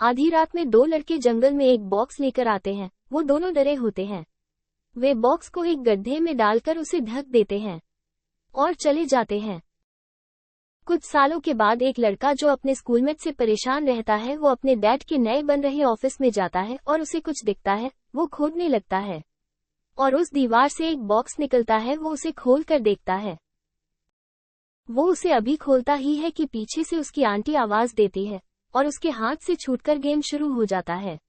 आधी रात में दो लड़के जंगल में एक बॉक्स लेकर आते हैं। वो दोनों डरे होते हैं। वे बॉक्स को एक गड्ढे में डालकर उसे ढक देते हैं और चले जाते हैं। कुछ सालों के बाद एक लड़का जो अपने स्कूलमेट से परेशान रहता है, वो अपने डैड के नए बन रहे ऑफिस में जाता है और उसे कुछ दिखता है। वो खोदने लगता है और उस दीवार से एक बॉक्स निकलता है। वो उसे खोल कर देखता है। वो उसे अभी खोलता ही है कि पीछे से उसकी आंटी आवाज देती है और उसके हाथ से छूटकर गेम शुरू हो जाता है।